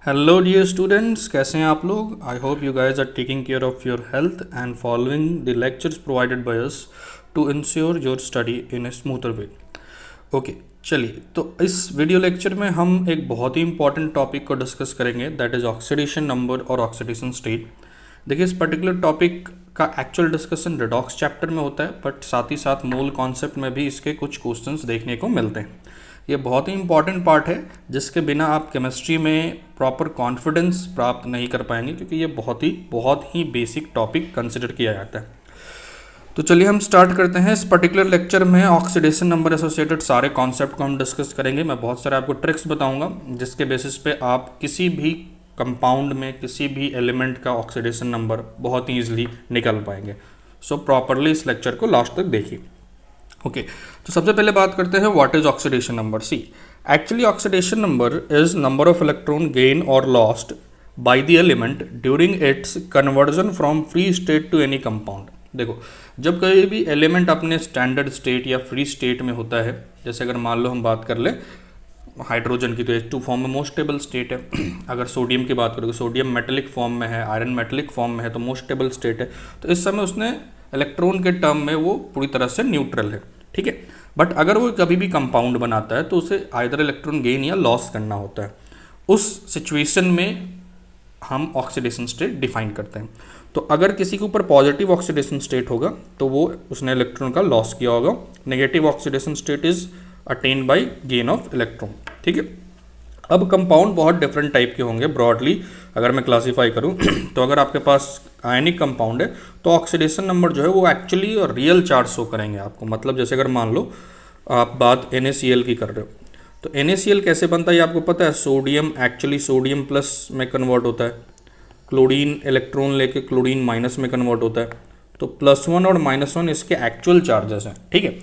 Hello dear students, कैसे हैं आप लोग। I hope you guys are taking care of your health and following the lectures provided by us to ensure your study in a smoother way. Okay, चलिए तो इस video lecture में हम एक बहुत ही इंपॉर्टेंट टॉपिक को डिस्कस करेंगे, दैट इज़ ऑक्सीडेशन नंबर और ऑक्सीडेशन स्टेट। देखिए, इस पर्टिकुलर टॉपिक का एक्चुअल डिस्कशन रिडॉक्स चैप्टर में होता है, बट साथ ही साथ मूल कॉन्सेप्ट में भी इसके कुछ क्वेश्चंस देखने को मिलते हैं। ये बहुत ही इंपॉर्टेंट पार्ट है जिसके बिना आप केमिस्ट्री में प्रॉपर कॉन्फिडेंस प्राप्त नहीं कर पाएंगे, क्योंकि ये बहुत ही बेसिक टॉपिक कंसिडर किया जाता है। तो चलिए हम स्टार्ट करते हैं। इस पर्टिकुलर लेक्चर में ऑक्सीडेशन नंबर एसोसिएटेड सारे कॉन्सेप्ट को हम डिस्कस करेंगे। मैं बहुत सारे आपको ट्रिक्स बताऊंगा जिसके बेसिस पे आप किसी भी कंपाउंड में किसी भी एलिमेंट का ऑक्सीडेशन नंबर बहुत ही ईजिली निकाल पाएंगे। सो प्रॉपरली इस लेक्चर को लास्ट तक देखिए। ओके, तो सबसे पहले बात करते हैं what is oxidation number. See, actually oxidation number is number of electron gain और lost by the element during its conversion from free state to any compound. देखो, जब कभी भी एलिमेंट अपने स्टैंडर्ड स्टेट या फ्री स्टेट में होता है, जैसे अगर मान लो हम बात कर ले हाइड्रोजन की, तो H2 फॉर्म में मोस्ट स्टेबल स्टेट है। अगर सोडियम की बात करें तो सोडियम मेटेलिक फॉर्म में है, आयरन मेटेलिक फॉर्म में है, तो मोस्ट स्टेबल स्टेट है। तो इस समय उसने इलेक्ट्रॉन के टर्म में वो पूरी तरह से न्यूट्रल है, ठीक है। बट अगर वो कभी भी कंपाउंड बनाता है तो उसे आइदर इलेक्ट्रॉन गेन या लॉस करना होता है। उस सिचुएशन में हम ऑक्सीडेशन स्टेट डिफाइन करते हैं। तो अगर किसी के ऊपर पॉजिटिव ऑक्सीडेशन स्टेट होगा तो वो उसने इलेक्ट्रॉन का लॉस किया होगा। Negative oxidation state is attend bye gain of electron, ठीक है। अब कंपाउंड बहुत डिफरेंट टाइप के होंगे। ब्रॉडली अगर मैं क्लासीफाई करूं तो अगर आपके पास आयनिक कंपाउंड है तो ऑक्सीडेशन नंबर जो है वो एक्चुअली और रियल चार्ज शो करेंगे आपको। मतलब जैसे अगर मान लो आप बात NaCl की कर रहे हो, तो NaCl कैसे बनता है ये आपको पता है। सोडियम एक्चुअली सोडियम प्लस में कन्वर्ट होता है, क्लोरीन इलेक्ट्रॉन लेके क्लोरीन माइनस में कन्वर्ट होता है। तो +1 और -1 इसके एक्चुअल चार्जेस हैं, ठीक है।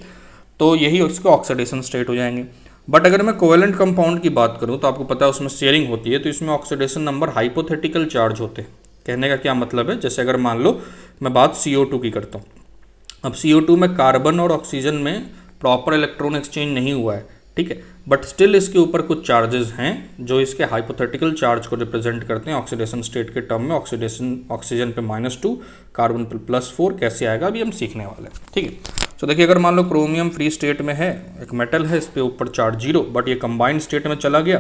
तो यही उसके ऑक्सीडेशन स्टेट हो जाएंगे। बट अगर मैं कोवेलेंट कंपाउंड की बात करूं तो आपको पता है उसमें शेयरिंग होती है, तो इसमें ऑक्सीडेशन नंबर हाइपोथेटिकल चार्ज होते हैं। कहने का क्या मतलब है, जैसे अगर मान लो मैं बात CO2 की करता हूँ। अब CO2 में कार्बन और ऑक्सीजन में प्रॉपर इलेक्ट्रॉन एक्सचेंज नहीं हुआ है, ठीक है। बट स्टिल इसके ऊपर कुछ चार्जेस हैं जो इसके हाइपोथेटिकल चार्ज को रिप्रेजेंट करते हैं ऑक्सीडेशन स्टेट के टर्म में। ऑक्सीजन पे -2, कार्बन पे +4 कैसे आएगा अभी हम सीखने वाले हैं, ठीक है। तो देखिए, अगर मान लो क्रोमियम फ्री स्टेट में है, एक मेटल है, इस पे ऊपर चार्ज 0, बट ये कंबाइंड स्टेट में चला गया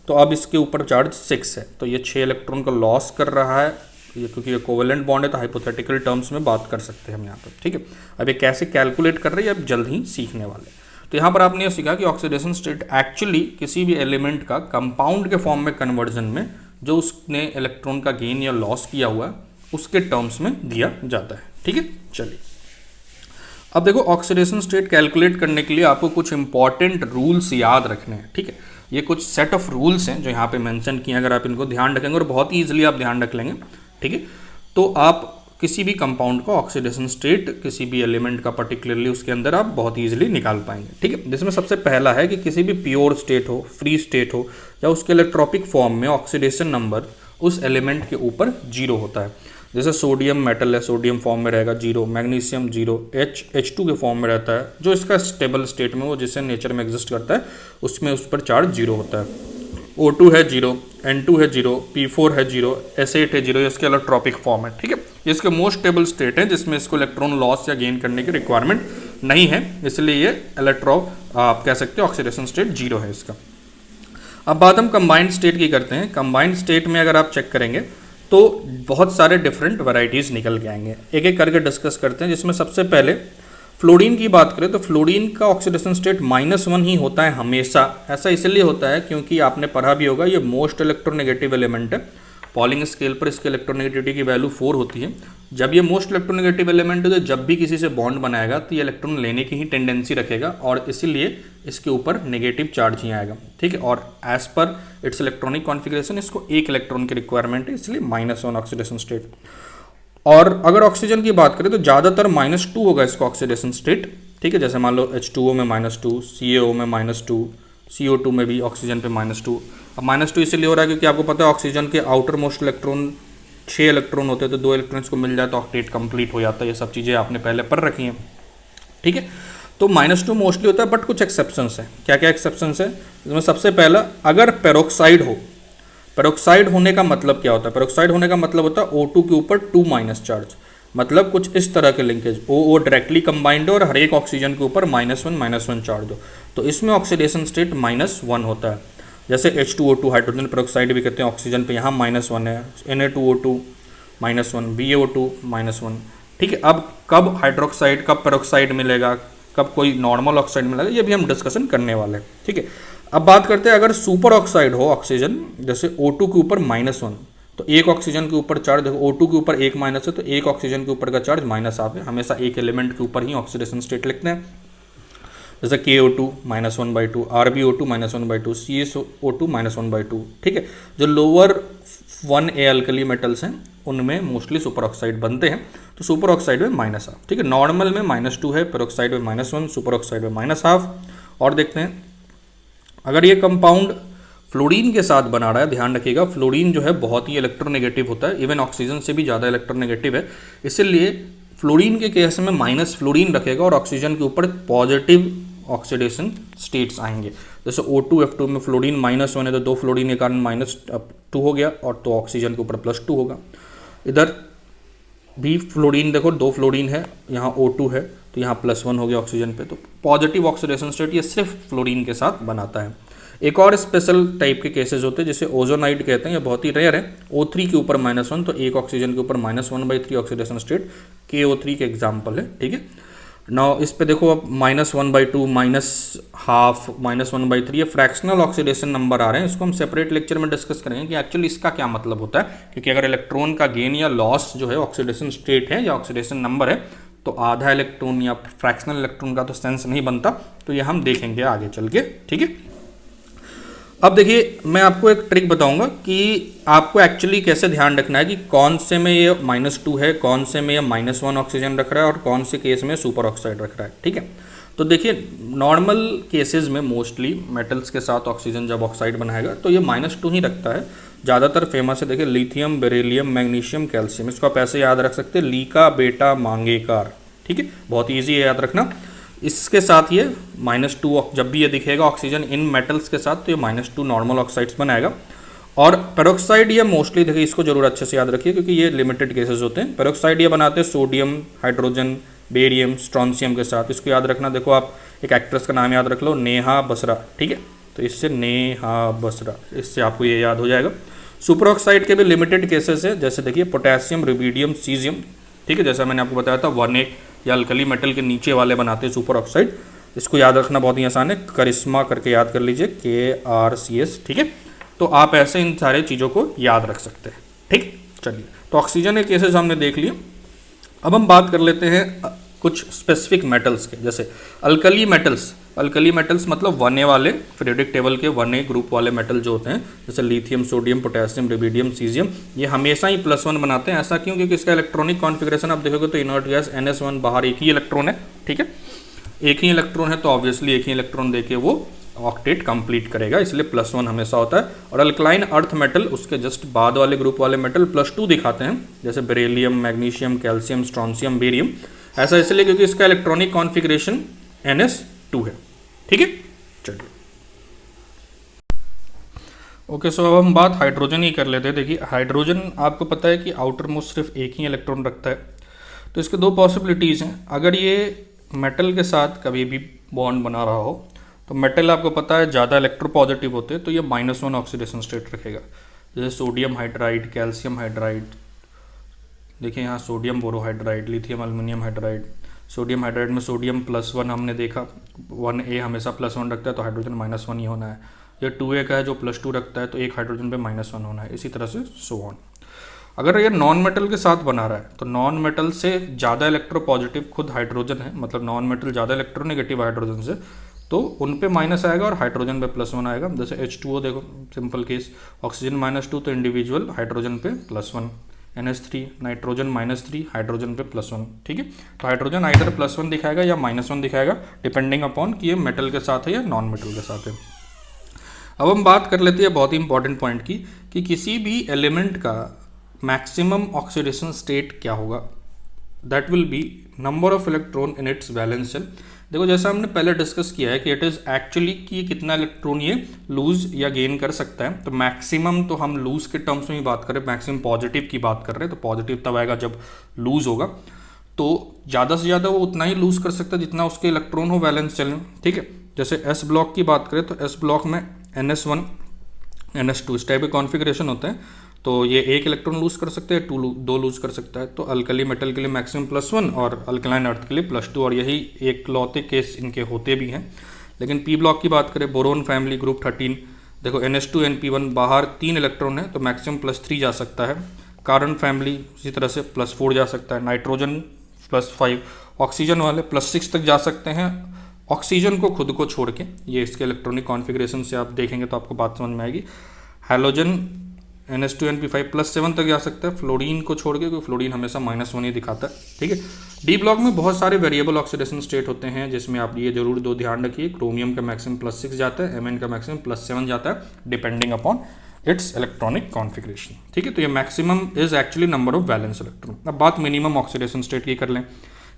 तो अब इसके ऊपर चार्ज 6 है। तो ये 6 इलेक्ट्रॉन का लॉस कर रहा है, ये क्योंकि ये कोवेलेंट बॉन्ड है तो हाइपोथेटिकल टर्म्स में बात कर सकते हैं हम यहाँ पर, ठीक है। अब ये कैसे कैलकुलेट कर रहे हैं अब जल्द ही सीखने वाले। तो यहाँ पर आपने ये सीखा कि ऑक्सीडेशन स्टेट एक्चुअली किसी भी एलिमेंट का कंपाउंड के फॉर्म में कन्वर्जन में जो उसने इलेक्ट्रॉन का गेन या लॉस किया हुआ है उसके टर्म्स में दिया जाता है, ठीक है। चलिए, अब देखो, ऑक्सीडेशन स्टेट कैलकुलेट करने के लिए आपको कुछ इंपॉर्टेंट रूल्स याद रखने हैं, ठीक है। ये कुछ सेट ऑफ रूल्स हैं जो यहाँ पे मेंशन किए हैं। अगर आप इनको ध्यान रखेंगे और बहुत ईजिली आप ध्यान रख लेंगे, ठीक है, तो आप किसी भी कंपाउंड का ऑक्सीडेशन स्टेट किसी भी एलिमेंट का पर्टिकुलरली उसके अंदर आप बहुत ईजिली निकाल पाएंगे, ठीक है। जिसमें सबसे पहला है कि किसी भी प्योर स्टेट हो, फ्री स्टेट हो या उसके इलेक्ट्रॉपिक फॉर्म में ऑक्सीडेशन नंबर उस एलिमेंट के ऊपर 0 होता है। जैसे सोडियम मेटल है, सोडियम फॉर्म में रहेगा 0, मैग्नीशियम 0, H2 के फॉर्म में रहता है जो इसका स्टेबल स्टेट में वो जिससे नेचर में एग्जिस्ट करता है उसमें उस पर चार्ज 0 होता है। O2 है 0, N2 है 0, P4 है 0, S8 है 0, ये इसके इलेक्ट्रॉपिक फॉर्म है, ठीक है। ये इसके मोस्ट स्टेबल स्टेट है जिसमें इसको इलेक्ट्रॉन लॉस या गेन करने की रिक्वायरमेंट नहीं है, इसलिए ये आप कह सकते हैं ऑक्सीडेशन स्टेट 0 है इसका। अब बात हम कंबाइंड स्टेट की करते हैं। कंबाइंड स्टेट में अगर आप चेक करेंगे तो बहुत सारे डिफरेंट वैरायटीज़ निकल के आएंगे, एक एक करके डिस्कस करते हैं। जिसमें सबसे पहले फ्लोरीन की बात करें तो फ्लोरीन का ऑक्सीडेशन स्टेट -1 ही होता है हमेशा। ऐसा इसलिए होता है क्योंकि आपने पढ़ा भी होगा ये मोस्ट इलेक्ट्रोनेगेटिव एलिमेंट है। पॉलिंग स्केल पर इसके इलेक्ट्रोनेगेटिविटी की वैल्यू 4 होती है। जब ये मोस्ट इलेक्ट्रोनेगेटिव एलिमेंट है तो जब भी किसी से बॉन्ड बनाएगा तो ये इलेक्ट्रॉन लेने की ही टेंडेंसी रखेगा और इसीलिए इसके ऊपर नेगेटिव चार्ज ही आएगा, ठीक है। और as per it's electronic configuration इसको 1 इलेक्ट्रॉन की रिक्वायरमेंट है, इसलिए -1 ऑक्सीडेशन स्टेट। और अगर ऑक्सीजन की बात करें तो ज़्यादातर -2 होगा इसका ऑक्सीडेशन स्टेट, ठीक है। जैसे मान लो H2O में -2, CaO में -2, CO2 में भी ऑक्सीजन पे -2। अब -2 इसलिए हो रहा है क्योंकि आपको पता है ऑक्सीजन के आउटर मोस्ट इलेक्ट्रॉन 6 इलेक्ट्रॉन होते हैं, तो 2 इलेक्ट्रॉन्स को मिल जाए तो ऑक्टेट कंप्लीट हो जाता है। ये सब चीज़ें आपने पहले पढ़ रखी हैं, ठीक है। तो -2 मोस्टली होता है, बट कुछ एक्सेप्शंस हैं। क्या क्या एक्सेप्शंस है इसमें? सबसे पहला, अगर पेरोक्साइड हो, पेरोक्साइड होने का मतलब क्या होता है? पेरोक्साइड होने का मतलब होता है O2 के ऊपर 2 माइनस चार्ज, मतलब कुछ इस तरह के लिंकेज, ओ डायरेक्टली कंबाइंड हो और हर एक ऑक्सीजन के ऊपर -1 चार्ज हो, तो इसमें ऑक्सीडेशन स्टेट -1 होता है। जैसे H2O2 हाइड्रोजन पेरोक्साइड भी कहते हैं ऑक्सीजन पे, यहाँ -1 है, Na2O2 -1, BaO2 -1। ठीक है, अब कब हाइड्रोक्साइड, कब पेरोक्साइड मिलेगा, कब कोई नॉर्मल ऑक्साइड मिलेगा, ये भी हम डिस्कशन करने वाले हैं। ठीक है, अब बात करते हैं अगर सुपर ऑक्साइड हो ऑक्सीजन, जैसे O2 के ऊपर -1, तो एक ऑक्सीजन के ऊपर चार्ज, देखो O2 के ऊपर एक माइनस है तो एक ऑक्सीजन के ऊपर का चार्ज -1 है। हमेशा एक एलिमेंट के ऊपर ही ऑक्सीडेशन स्टेट लिखते हैं, जैसे KO2 -1/2, RbO2 -1/2, CSO2 -1/2। ठीक है, जो लोअर 1A अल्कली मेटल्स हैं उनमें मोस्टली सुपर ऑक्साइड बनते हैं, तो सुपर ऑक्साइड में -1/2। ठीक है, नॉर्मल में -2 है, पेरोक्साइड में -1, सुपर ऑक्साइड में -1/2। और देखते हैं अगर ये कंपाउंड फ्लोरीन के साथ बना रहा है, ध्यान रखिएगा फ्लोरीन जो है बहुत ही इलेक्ट्रोनेगेटिव होता है, इवन ऑक्सीजन से भी ज़्यादा इलेक्ट्रोनेगेटिव है, इसलिए फ्लोरीन के केस में माइनस फ्लोरीन रखेगा और ऑक्सीजन के ऊपर पॉजिटिव ऑक्सीडेशन स्टेट्स आएंगे। जैसे O2F2 में फ्लोरीन -1 है तो 2 फ्लोरीन के कारण -2 हो गया, और तो ऑक्सीजन के ऊपर +2 होगा। इधर भी फ्लोरीन देखो 2 फ्लोरीन है, यहाँ O2 है तो यहाँ +1 हो गया ऑक्सीजन पे, तो पॉजिटिव ऑक्सीडेशन स्टेट ये सिर्फ फ्लोरीन के साथ बनाता है। एक और स्पेशल टाइप के केसेस होते हैं जिसे ओजोनाइड कहते हैं, ये बहुत ही रेयर है। O3 के ऊपर -1 तो एक ऑक्सीजन के ऊपर -1/3 ऑक्सीडेशन स्टेट, KO3 के एग्जाम्पल है। ठीक है, नाउ इस पे देखो अब -1/2, -1/2, -1/3 ये फ्रैक्शनल ऑक्सीडेशन नंबर आ रहे हैं, इसको हम सेपरेट लेक्चर में डिस्कस करेंगे कि एक्चुअली इसका क्या मतलब होता है, क्योंकि अगर इलेक्ट्रॉन का गेन या लॉस जो है ऑक्सीडेशन स्टेट है या ऑक्सीडेशन नंबर है, तो आधा इलेक्ट्रॉन या फ्रैक्शनल इलेक्ट्रॉन का तो सेंस नहीं बनता, तो ये हम देखेंगे आगे चल के। ठीक है, अब देखिए मैं आपको एक ट्रिक बताऊंगा कि आपको एक्चुअली कैसे ध्यान रखना है कि कौन से में ये -2 है, कौन से में ये -1 ऑक्सीजन रख रहा है और कौन से केस में सुपर ऑक्साइड रख रहा है। ठीक है, तो देखिए नॉर्मल केसेस में मोस्टली मेटल्स के साथ ऑक्सीजन जब ऑक्साइड बनाएगा तो ये -2 ही रखता है। ज़्यादातर फेमस है, देखिए लिथियम, बेरिलियम, मैग्नीशियम, कैल्शियम, इसको आप ऐसे याद रख सकते हैं, लीका बेटा मांगेकार। ठीक है, बहुत ईजी है याद रखना। इसके साथ ये -2 जब भी ये दिखेगा ऑक्सीजन इन मेटल्स के साथ तो ये -2 नॉर्मल ऑक्साइड्स बनाएगा। और पेरोक्साइड ये मोस्टली देखिए इसको जरूर अच्छे से याद रखिए क्योंकि ये लिमिटेड केसेस होते हैं। पेरोक्साइड ये बनाते हैं सोडियम, हाइड्रोजन, बेरियम, स्ट्रॉन्सियम के साथ, इसको याद रखना। देखो आप एक एक्ट्रेस का नाम याद रख लो, नेहा बसरा। ठीक है, तो इससे नेहा बसरा, इससे आपको ये याद हो जाएगा। सुपर ऑक्साइड के भी लिमिटेड केसेस है, जैसे देखिए पोटेशियम, रुबिडियम, सीजियम। ठीक है, जैसा मैंने आपको बताया था 1A या अल्कली मेटल के नीचे वाले बनाते हैं सुपर ऑक्साइड, इसको याद रखना बहुत ही आसान है, करिश्मा करके याद कर लीजिए, KRCS। ठीक है, तो आप ऐसे इन सारे चीज़ों को याद रख सकते हैं। ठीक, चलिए तो ऑक्सीजन के केसेस हमने देख लिए। अब हम बात कर लेते हैं कुछ स्पेसिफिक मेटल्स के, जैसे अल्कली मेटल्स। अल्कली मेटल्स मतलब 1A वाले पीरियोडिक टेबल के 1A ग्रुप वाले मेटल जो होते हैं, जैसे lithium, sodium, potassium, rubidium, caesium, ये हमेशा ही +1 बनाते हैं। ऐसा क्यों? क्योंकि इसका इलेक्ट्रॉनिक कॉन्फ़िगरेशन आप देखोगे तो इनर्ट गैस NS1, बाहर एक ही इलेक्ट्रॉन है। ठीक है, एक ही इलेक्ट्रॉन है तो ऑब्वियसली एक ही इलेक्ट्रॉन देके वो ऑक्टेट कंप्लीट करेगा, इसलिए +1 हमेशा होता है। और अल्कलाइन अर्थ मेटल, उसके जस्ट बाद वाले ग्रुप वाले मेटल +2 दिखाते हैं, जैसे beryllium, magnesium, calcium, strontium, barium. ऐसा इसलिए क्योंकि इसका इलेक्ट्रॉनिक कॉन्फ़िगरेशन NS2 है। ठीक है, चलिए ओके। सो अब हम बात हाइड्रोजन ही कर लेते हैं। देखिए हाइड्रोजन आपको पता है कि आउटर मोस्ट सिर्फ एक ही इलेक्ट्रॉन रखता है, तो इसके दो पॉसिबिलिटीज़ हैं। अगर ये मेटल के साथ कभी भी बॉन्ड बना रहा हो तो मेटल आपको पता है ज़्यादा इलेक्ट्रोपॉजिटिव होते हैं, तो ये -1 ऑक्सीडेशन स्टेट रखेगा। जैसे सोडियम हाइड्राइड, कैल्शियम हाइड्राइड, देखिए यहाँ sodium borohydride, lithium aluminium hydride. Sodium hydride में सोडियम +1 हमने देखा, 1A हमेशा +1 रखता है तो हाइड्रोजन -1 ही होना है। ये 2A का है जो +2 रखता है तो एक हाइड्रोजन पे -1 होना है, इसी तरह से सो ऑन। अगर ये नॉन मेटल के साथ बना रहा है तो नॉन मेटल से ज़्यादा इलेक्ट्रोपॉजिटिव खुद हाइड्रोजन है, मतलब नॉन मेटल ज़्यादा इलेक्ट्रोनेगेटिव हाइड्रोजन से, तो उन पे माइनस आएगा और हाइड्रोजन पे +1 आएगा। जैसे H2O देखो सिंपल केस, ऑक्सीजन -2 तो इंडिविजुअल हाइड्रोजन पे +1, NH3 नाइट्रोजन -3 हाइड्रोजन पे +1। ठीक है, तो हाइड्रोजन आइदर +1 दिखाएगा या -1 दिखाएगा डिपेंडिंग अपॉन कि ये मेटल के साथ है या नॉन मेटल के साथ है। अब हम बात कर लेते हैं बहुत ही इंपॉर्टेंट पॉइंट की कि किसी भी एलिमेंट का मैक्सिमम ऑक्सीडेशन स्टेट क्या होगा। That will be number of electron in its valence shell. देखो जैसा हमने पहले डिस्कस किया है कि इट इज़ एक्चुअली कि ये कितना इलेक्ट्रॉन ये लूज या गेन कर सकता है। तो मैक्सिमम तो हम लूज के टर्म्स में ही बात करें, मैक्सिमम पॉजिटिव की बात कर रहे हैं, तो पॉजिटिव तब आएगा जब लूज होगा। तो ज़्यादा से ज़्यादा वो उतना ही लूज कर सकता है जितना उसके इलेक्ट्रॉन हो वैलेंस शेल में, ठीक है। जैसे एस ब्लॉक की बात करें तो एस ब्लॉक में NS1 NS2 इस टाइप के कॉन्फ़िगरेशन होते हैं। तो ये एक इलेक्ट्रॉन लूज कर सकते हैं, दो लूज कर सकता है। तो अल्कली मेटल के लिए मैक्सिमम +1 और अल्कलाइन अर्थ के लिए +2, और यही एक लौते केस इनके होते भी हैं। लेकिन पी ब्लॉक की बात करें, बोरोन फैमिली ग्रुप 13, देखो NH2 NP1 बाहर 3 इलेक्ट्रॉन है तो मैक्सिमम +3 जा सकता है। कार्बन फैमिली इसी तरह से +4 जा सकता है। नाइट्रोजन +5, ऑक्सीजन वाले +6 तक जा सकते हैं। ऑक्सीजन को खुद को छोड़ के, ये इसके इलेक्ट्रॉनिक कॉन्फ़िगरेशन से आप देखेंगे तो आपको बात समझ में आएगी। हैलोजन NH2 NP5 +7 तक जा सकता है, फ्लोरीन को छोड़ के, क्योंकि फ्लोरीन हमेशा -1 ही दिखाता है, ठीक है। डी ब्लॉक में बहुत सारे वेरिएबल ऑक्सीडेशन स्टेट होते हैं, जिसमें आप ये जरूर दो ध्यान रखिए, क्रोमियम का मैक्सिमम +6 जाता है, Mn का मैक्सिमम +7 जाता है, depending upon its electronic configuration, ठीक है। तो ये maximum is actually number of valence electron. अब बात मिनिमम ऑक्सीडेशन स्टेट की कर लें।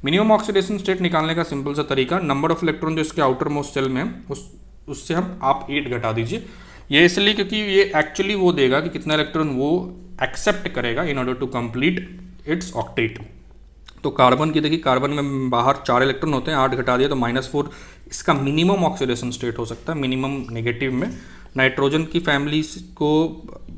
मिनिमम ऑक्सीडेशन स्टेट निकालने का सिंपल सा तरीका, नंबर ऑफ इलेक्ट्रॉन जो इसके आउटर मोस्ट शेल में है उससे आप 8 घटा दीजिए। ये इसलिए क्योंकि ये एक्चुअली वो देगा कि कितना इलेक्ट्रॉन वो एक्सेप्ट करेगा in order to complete its octet. तो कार्बन की देखिए, कार्बन में बाहर 4 इलेक्ट्रॉन होते हैं, 8 घटा दिया तो -4 इसका मिनिमम ऑक्सीडेशन स्टेट हो सकता है, मिनिमम नेगेटिव में। नाइट्रोजन की फैमिली को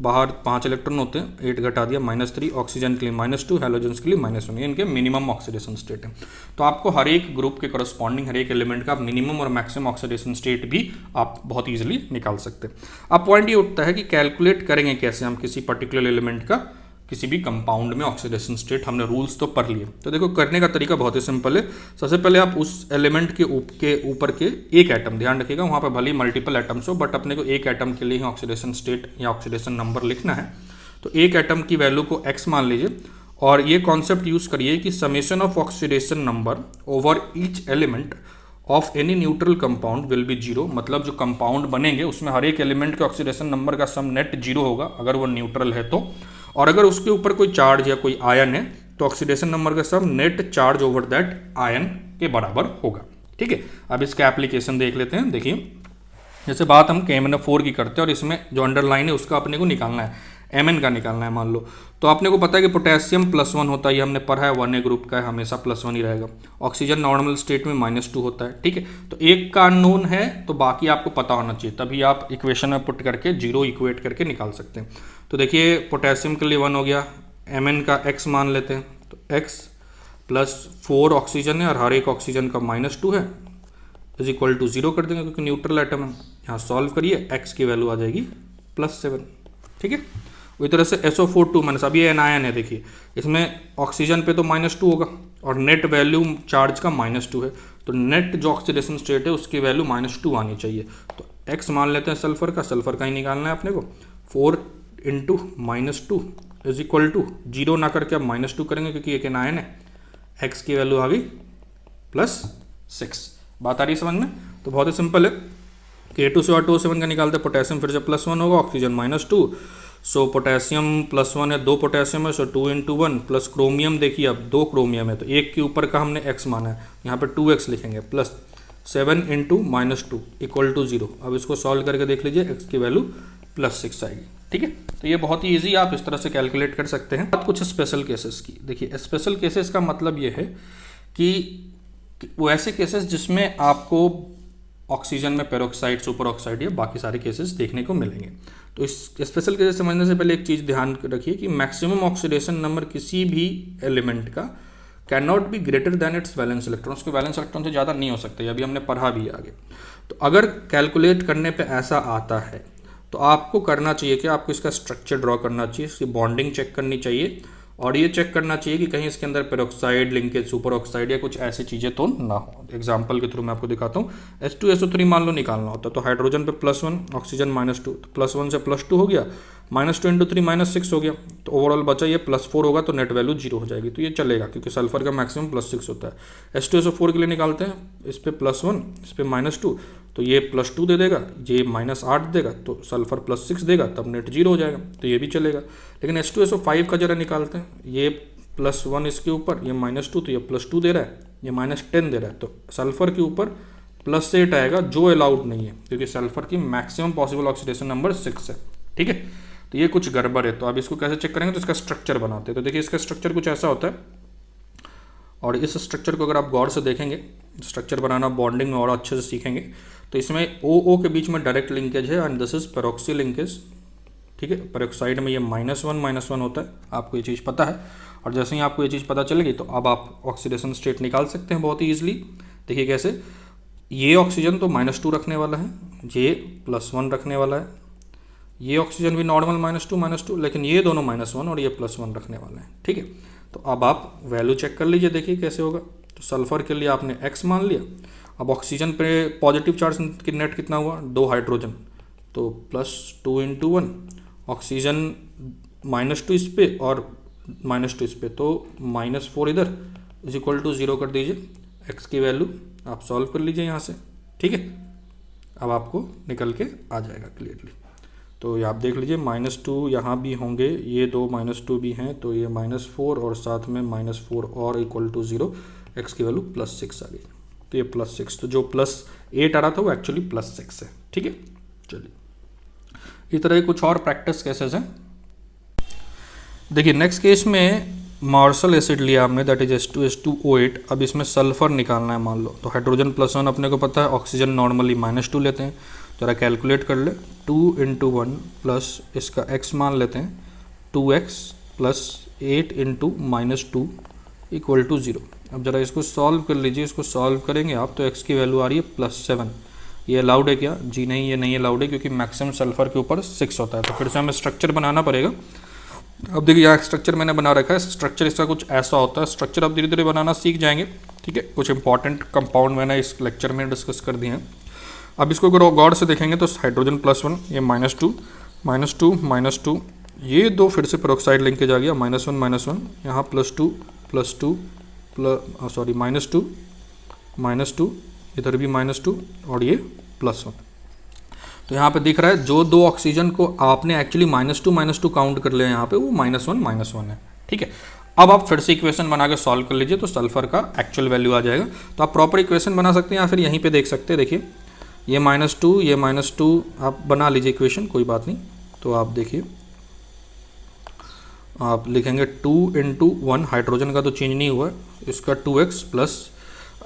बाहर 5 इलेक्ट्रॉन होते हैं, 8 घटा दिया -3, ऑक्सीजन के लिए -2, हैलोजन्स के लिए -1, ये इनके मिनिमम ऑक्सीडेशन स्टेट है। तो आपको हर एक ग्रुप के करस्पॉन्डिंग हर एक एलिमेंट का मिनिमम और मैक्सिमम ऑक्सीडेशन स्टेट भी आप बहुत ईजिली निकाल सकते हैं। अब पॉइंट ये उठता है कि कैलकुलेट करेंगे कैसे हम किसी पर्टिकुलर एलिमेंट का, किसी भी कंपाउंड में ऑक्सीडेशन स्टेट। हमने रूल्स तो पढ़ लिए, तो देखो करने का तरीका बहुत ही सिंपल है। सबसे पहले आप उस एलिमेंट के ऊपर के एक एटम, ध्यान रखिएगा वहाँ पर भले ही मल्टीपल एटम्स हो, बट अपने को एक एटम के लिए ही ऑक्सीडेशन स्टेट या ऑक्सीडेशन नंबर लिखना है। तो एक एटम की वैल्यू को x मान लीजिए, और ये कॉन्सेप्ट यूज करिए कि summation of oxidation number over each element of any neutral compound will be 0। मतलब जो कंपाउंड बनेंगे उसमें हर एक एलिमेंट के ऑक्सीडेशन नंबर का सम नेट 0 होगा अगर वो न्यूट्रल है तो, और अगर उसके ऊपर कोई चार्ज या कोई आयन है तो ऑक्सीडेशन नंबर का sum net charge over that ion के बराबर होगा, ठीक है। अब इसका एप्लीकेशन देख लेते हैं। देखिए जैसे बात हम KMnO4 की करते हैं और इसमें जो अंडरलाइन है उसका अपने को निकालना है, Mn का निकालना है मान लो। तो आपने को पता है कि पोटेशियम +1 होता है, ये हमने पढ़ा है, 1A ग्रुप का है, हमेशा +1 ही रहेगा। ऑक्सीजन नॉर्मल स्टेट में -2 होता है, ठीक है। तो एक का अननोन है तो बाकी आपको पता होना चाहिए, तभी आप इक्वेशन में पुट करके 0 इक्वेट करके निकाल सकते हैं। तो देखिए पोटेशियम के लिए 1 हो गया, Mn का x मान लेते हैं, तो x +4 ऑक्सीजन है और हर एक ऑक्सीजन का -2 है, इज इक्वल टू 0 कर देंगे क्योंकि न्यूट्रल एटम है। यहाँ सॉल्व करिए, x की वैल्यू आ जाएगी +7, ठीक है। वही तरह से SO4 2- अब ये एनायन है, देखिए इसमें ऑक्सीजन पे तो -2 होगा और नेट वैल्यू चार्ज का -2 है, तो नेट जो ऑक्सीडेशन स्टेट है उसकी वैल्यू -2 आनी चाहिए। तो x मान लेते हैं सल्फर का ही निकालना है अपने को। 4 × -2 इज इक्वल टू 0 ना करके अब -2 करेंगे क्योंकि एक एनायन है, x की वैल्यू आ गई +6। बात आ रही है समझ में? तो बहुत ही सिंपल है कि A2 से R2O7 का निकालते हैं, पोटेशियम फिर से +1 होगा, ऑक्सीजन -2, सो पोटेशियम +1 है, 2 पोटेशियम है, सो 2 × 1 प्लस क्रोमियम, देखिए अब 2 क्रोमियम है तो एक के ऊपर का हमने x माना है, यहाँ पे 2x लिखेंगे, +7 × -2 इक्वल टू 0। अब इसको सॉल्व करके देख लीजिए, x की वैल्यू +6 आएगी, ठीक है। तो ये बहुत ही ईजी, आप इस तरह से कैलकुलेट कर सकते हैं। बात कुछ स्पेशल केसेस की, देखिए स्पेशल केसेस का मतलब ये है कि वो ऐसे केसेस जिसमें आपको ऑक्सीजन में पेरोक्साइड, सुपर ऑक्साइड या बाकी सारे केसेस देखने को मिलेंगे। तो इस स्पेशल केसेस समझने से पहले एक चीज़ ध्यान रखिए कि मैक्सिमम ऑक्सीडेशन नंबर किसी भी एलिमेंट का can not be greater than it's valence electron, उसके वैलेंस इलेक्ट्रॉन से ज़्यादा नहीं हो सकते, अभी हमने पढ़ा भी आगे। तो अगर कैलकुलेट करने पे ऐसा आता है तो आपको करना चाहिए कि आपको इसका स्ट्रक्चर ड्रॉ करना चाहिए, इसकी बॉन्डिंग चेक करनी चाहिए और ये चेक करना चाहिए कि कहीं इसके अंदर पेरोक्साइड लिंकेज, सुपर ऑक्साइड या कुछ ऐसी चीज़ें तो ना हो। एग्जांपल के थ्रू मैं आपको दिखाता हूँ। H2SO3 मान लो निकालना होता तो हाइड्रोजन पे +1, ऑक्सीजन -2, तो +1 से +2 हो गया, -2 × 3 -6 हो गया, तो ओवरऑल बचा ये +4 होगा तो नेट वैल्यू 0 हो जाएगी। तो ये चलेगा क्योंकि सल्फर का मैक्सिमम +6 होता है। H2SO4 के लिए निकालते हैं, इस पर +1, इस पर -2, तो ये +2 दे देगा, ये -8 देगा, तो सल्फर +6 देगा, तब नेट 0 हो जाएगा, तो ये भी चलेगा। लेकिन H2SO5 का जरा निकालते हैं, ये +1 इसके ऊपर, ये -2, तो ये +2 दे रहा है, ये -10 दे रहा है, तो सल्फर के ऊपर +8 आएगा जो अलाउड नहीं है, क्योंकि सल्फर की मैक्सिमम पॉसिबल ऑक्सीडेशन नंबर 6 है। ठीक है, तो ये कुछ गड़बड़ है। तो अब इसको कैसे चेक करेंगे, तो इसका स्ट्रक्चर बनाते हैं। तो देखिए इसका स्ट्रक्चर कुछ ऐसा होता है, और इस स्ट्रक्चर को अगर आप गौर से देखेंगे, स्ट्रक्चर बनाना बॉन्डिंग में और अच्छे से सीखेंगे, तो इसमें ओ के बीच में डायरेक्ट लिंकेज है and this is peroxy linkage. ठीक है, पेरोक्साइड में ये -1 होता है, आपको ये चीज़ पता है। और जैसे ही आपको ये चीज़ पता चलेगी तो अब आप ऑक्सीडेशन स्टेट निकाल सकते हैं बहुत ही ईजिली। देखिए कैसे, ये ऑक्सीजन तो -2 रखने वाला है, ये +1 रखने वाला है, ये ऑक्सीजन भी नॉर्मल -2, लेकिन ये दोनों -1 और ये +1 रखने वाले हैं। ठीक है, तो अब आप वैल्यू चेक कर लीजिए, देखिए कैसे होगा। तो सल्फर के लिए आपने x मान लिया। अब ऑक्सीजन पे पॉजिटिव चार्ज की नेट कितना हुआ, 2 हाइड्रोजन, तो +2 × 1, ऑक्सीजन -2 इस पे और -2 इस पे, तो -4 इधर = 0 कर दीजिए। x की वैल्यू आप सॉल्व कर लीजिए यहाँ से। ठीक है, अब आपको निकल के आ जाएगा क्लियरली। तो ये आप देख लीजिए, -2 यहाँ भी होंगे, ये दो -2 भी हैं, तो ये -4 और साथ में -4 और = 0, x की वैल्यू +6 आ गई। तो ये +6, तो जो +8 आ रहा था वो एक्चुअली +6 है। ठीक है, चलिए इस तरह के कुछ और प्रैक्टिस केसेस हैं। देखिए नेक्स्ट केस में मार्शल एसिड लिया हमने, दैट इज H2SO8। अब इसमें सल्फर निकालना है मान लो, तो हाइड्रोजन +1 अपने को पता है, ऑक्सीजन नॉर्मली -2 लेते हैं, जरा कैलकुलेट कर ले। 2 × 1 प्लस इसका x मान लेते हैं, 2x + 8 × -2 = 0। अब जरा इसको सॉल्व कर लीजिए, इसको सॉल्व करेंगे आप तो x की वैल्यू आ रही है +7। ये अलाउड है क्या, जी नहीं, ये नहीं अलाउड है, क्योंकि मैक्सिमम सल्फर के ऊपर 6 होता है। तो फिर से हमें स्ट्रक्चर बनाना पड़ेगा। अब देखिए यहाँ स्ट्रक्चर मैंने बना रखा है, स्ट्रक्चर इसका कुछ ऐसा होता है। स्ट्रक्चर अब धीरे धीरे बनाना सीख जाएंगे। ठीक है, कुछ इंपॉर्टेंट कंपाउंड मैंने इस लेक्चर में डिस्कस कर दिए हैं। अब इसको अगर गौर से देखेंगे तो हाइड्रोजन +1, ये -2, ये दो फिर से पेरोक्साइड लिंकेज आ गया, -1, यहाँ +2, -2, इधर भी -2 और ये +1। तो यहाँ पे दिख रहा है जो दो ऑक्सीजन को आपने एक्चुअली -2 काउंट कर लिया यहाँ पे, वो -1 है। ठीक है, अब आप फिर से इक्वेशन बना के सॉल्व कर लीजिए, तो सल्फर का एक्चुअल वैल्यू आ जाएगा। तो आप प्रॉपर इक्वेशन बना सकते हैं या फिर यहीं पे देख सकते हैं। देखिए ये -2, ये -2, आप बना लीजिए इक्वेशन, कोई बात नहीं। तो आप देखिए, आप लिखेंगे 2 × 1, हाइड्रोजन का तो चेंज नहीं हुआ है, इसका 2x प्लस,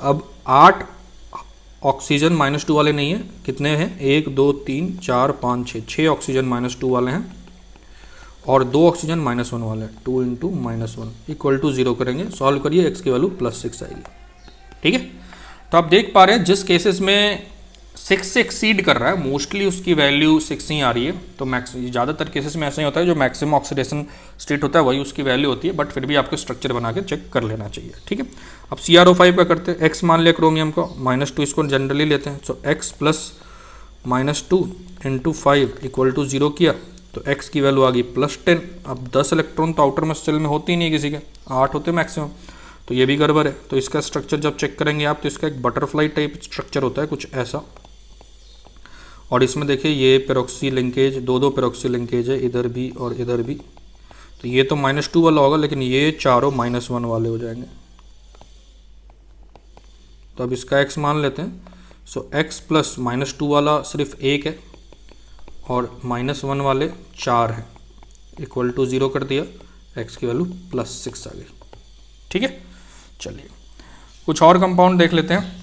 अब 8 ऑक्सीजन -2 वाले नहीं है, कितने हैं, 1 2 3 4 5 6 ऑक्सीजन -2 वाले हैं और 2 ऑक्सीजन -1 वाले हैं। 2 × -1 = 0 करेंगे, सॉल्व करिए, x की वैल्यू +6 आएगी। ठीक है, तो आप देख पा रहे हैं जिस केसेस में 6 से एक्सीड कर रहा है, मोस्टली उसकी वैल्यू 6 ही आ रही है। तो ज़्यादातर केसेस में ऐसा ही होता है, जो मैक्सिमम ऑक्सीडेशन स्टेट होता है वही उसकी वैल्यू होती है, बट फिर भी आपको स्ट्रक्चर बना के चेक कर लेना चाहिए। ठीक है, अब CrO5 का करते हैं। x मान लिया क्रोमियम को, -2 इसको जनरली लेते हैं, सो x + -2 × 5 = 0 किया, तो x की वैल्यू आ गई +10। अब 10 इलेक्ट्रॉन तो आउटर मोस्ट शेल में होती ही नहीं किसी के, 8 होते मैक्सिमम, तो ये भी गड़बड़ है। तो इसका स्ट्रक्चर जब चेक करेंगे आप, तो इसका एक बटरफ्लाई टाइप स्ट्रक्चर होता है कुछ ऐसा, और इसमें देखिए ये पेरोक्सी लिंकेज, दो पेरोक्सी लिंकेज है, इधर भी और इधर भी। तो ये तो -2 वाला होगा, लेकिन ये चारों -1 वाले हो जाएंगे। तो अब इसका x मान लेते हैं, सो x + -2 वाला सिर्फ 1 है और -1 वाले 4 है, = 0 कर दिया, x की वैल्यू +6 आ गई। ठीक है, चलिए कुछ और कंपाउंड देख लेते हैं।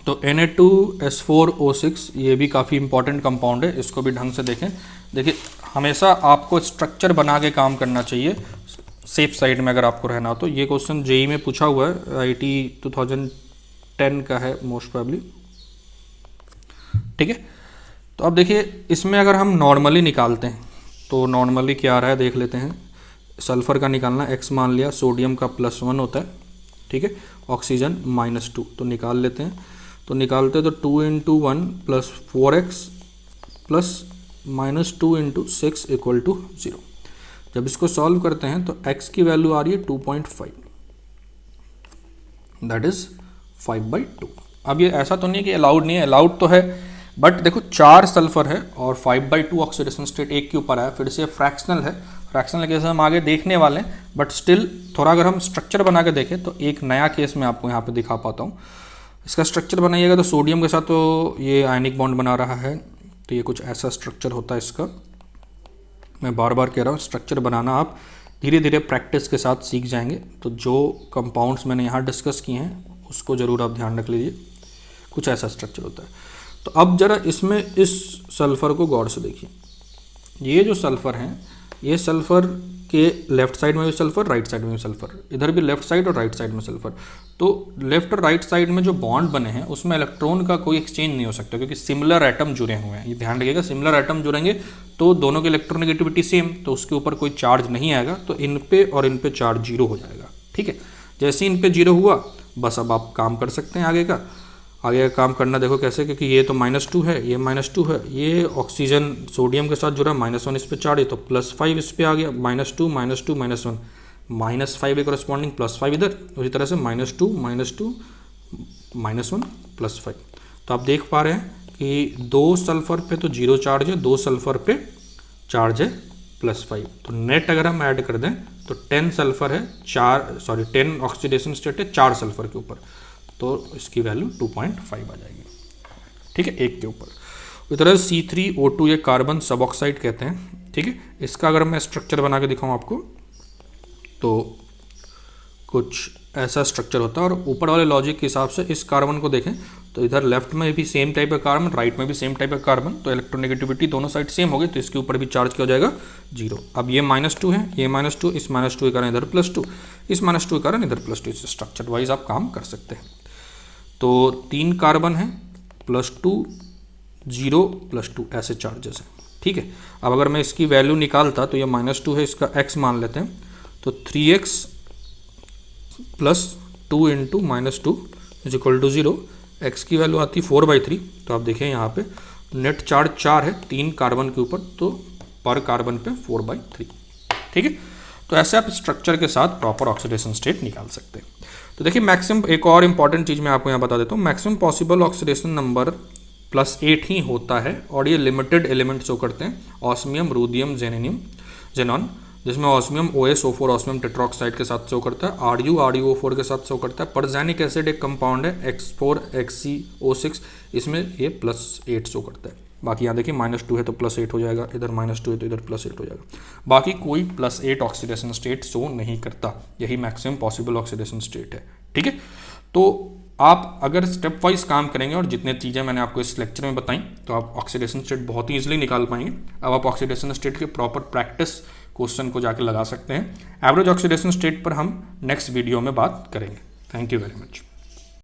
तो Na2S4O6, ये भी काफ़ी इंपॉर्टेंट कंपाउंड है, इसको भी ढंग से देखें। देखिए हमेशा आपको स्ट्रक्चर बना के काम करना चाहिए, सेफ साइड में अगर आपको रहना हो। तो ये क्वेश्चन जेई में पूछा हुआ है, IIT 2010 का है मोस्ट प्रोबेबली। ठीक है, तो अब देखिए इसमें अगर हम नॉर्मली निकालते हैं, तो नॉर्मली क्या आ रहा है देख लेते हैं। सल्फर का निकालना, x मान लिया, सोडियम का +1 होता है। ठीक है, ऑक्सीजन -2, तो निकाल लेते हैं। तो निकालते हैं तो 2 × 1 + 4x + -2 × 6 = 0। जब इसको सॉल्व करते हैं तो x की वैल्यू आ रही है 2.5, दैट इज 5/2। अब ये ऐसा तो नहीं है कि अलाउड नहीं है, अलाउड तो है, बट देखो 4 सल्फर है और 5/2 ऑक्सीडेशन स्टेट एक के ऊपर आया, फिर से फ्रैक्शनल है, फ्रैक्शनल केस हम आगे देखने वाले हैं, बट स्टिल थोड़ा अगर हम स्ट्रक्चर बना के देखें तो एक नया केस मैं आपको यहाँ पे दिखा पाता हूँ। इसका स्ट्रक्चर बनाइएगा तो सोडियम के साथ तो ये आयनिक बॉन्ड बना रहा है, तो ये कुछ ऐसा स्ट्रक्चर होता है इसका। मैं बार बार कह रहा हूँ, स्ट्रक्चर बनाना आप धीरे धीरे प्रैक्टिस के साथ सीख जाएंगे। तो जो कंपाउंड्स मैंने यहाँ डिस्कस किए हैं उसको ज़रूर आप ध्यान रख लीजिए, कुछ ऐसा स्ट्रक्चर होता है। तो अब जरा इसमें इस सल्फ़र को गौर से देखिए, ये जो सल्फ़र हैं, ये सल्फ़र के लेफ्ट साइड में भी सल्फ़र, राइट साइड में भी सल्फ़र, इधर भी लेफ्ट साइड और राइट साइड में सल्फ़र। तो लेफ्ट और राइट साइड में जो बॉन्ड बने हैं उसमें इलेक्ट्रॉन का कोई एक्सचेंज नहीं हो सकता, क्योंकि सिमिलर एटम जुड़े हुए हैं। ये ध्यान रखिएगा, सिमिलर एटम जुड़ेंगे तो दोनों की इलेक्ट्रोनेगेटिविटी सेम, तो उसके ऊपर कोई चार्ज नहीं आएगा, तो इन पे और इन पे चार्ज जीरो हो जाएगा। ठीक है, जैसे इन पे जीरो हुआ बस अब आप काम कर सकते हैं आगे का काम करना। देखो कैसे, क्योंकि ये तो -2 है, ये -2 है, ये ऑक्सीजन सोडियम के साथ जुड़ा, -1 इस पे चार्ज है तो +5 इस पे आ गया, -2 -2 -1, -5 के कॉरस्पॉन्डिंग +5 इधर, उसी तरह से -2 -2 -1 +5। तो आप देख पा रहे हैं कि 2 सल्फर पे तो जीरो चार्ज है, 2 सल्फर पे चार्ज है +5। तो नेट अगर हम ऐड कर दें तो 10 सल्फर है, 10 ऑक्सीडेशन स्टेट है 4 सल्फर के ऊपर, तो इसकी वैल्यू 2.5 आ जाएगी। ठीक है, एक के ऊपर। इस तरह C3O2 ये कार्बन सब ऑक्साइड कहते हैं। ठीक है, इसका अगर मैं स्ट्रक्चर बना के दिखाऊं आपको तो कुछ ऐसा स्ट्रक्चर होता है। और ऊपर वाले लॉजिक के हिसाब से इस कार्बन को देखें तो इधर लेफ्ट में भी सेम टाइप का कार्बन, राइट में भी सेम टाइप का कार्बन, तो इलेक्ट्रोनेगेटिविटी दोनों साइड सेम हो गई, तो इसके ऊपर भी चार्ज क्या हो जाएगा, जीरो। अब ये -2 है, ये -2, इस -2 के कारण इधर +2, इस -2 के कारण इधर +2। इस स्ट्रक्चर वाइज आप काम कर सकते हैं। तो 3 कार्बन है, +2 0 +2 ऐसे चार्जेस हैं। ठीक है, अब अगर मैं इसकी वैल्यू निकालता तो ये -2 है, इसका x मान लेते हैं, तो 3x + 2 × -2 = 0। x की वैल्यू आती है 4/3। तो आप देखें यहाँ पे नेट चार्ज 4 है 3 कार्बन के ऊपर, तो पर कार्बन पे 4/3। ठीक है, तो ऐसे आप स्ट्रक्चर के साथ प्रॉपर ऑक्सीडेशन स्टेट निकाल सकते हैं। तो देखिए मैक्सिमम, एक और इंपॉर्टेंट चीज़ मैं आपको यहाँ बता देता हूँ, मैक्सिमम पॉसिबल ऑक्सीडेशन नंबर +8 ही होता है, और ये लिमिटेड एलिमेंट शो करते हैं, ऑस्मियम, रूदियम, जेनॉन, जिसमें ऑस्मियम OSO4 ऑस्मियम टेट्राऑक्साइड के साथ शो करता है, RuO4 के साथ शो करता है। परजेनिक एसिड एक कंपाउंड है X4XCO6, इसमें ये +8 शो करता है। बाकी यहाँ देखिए -2 है तो +8 हो जाएगा, इधर -2 है तो इधर +8 हो जाएगा। बाकी कोई +8 ऑक्सीडेशन स्टेट शो नहीं करता, यही मैक्सिमम पॉसिबल ऑक्सीडेशन स्टेट है। ठीक है, तो आप अगर स्टेप वाइज काम करेंगे और जितने चीज़ें मैंने आपको इस लेक्चर में बताई, तो आप ऑक्सीडेशन स्टेट बहुत ही ईजिली निकाल पाएंगे। अब आप ऑक्सीडेशन स्टेट के प्रॉपर प्रैक्टिस क्वेश्चन को जाकर लगा सकते हैं। एवरेज ऑक्सीडेशन स्टेट पर हम नेक्स्ट वीडियो में बात करेंगे। Thank you very much.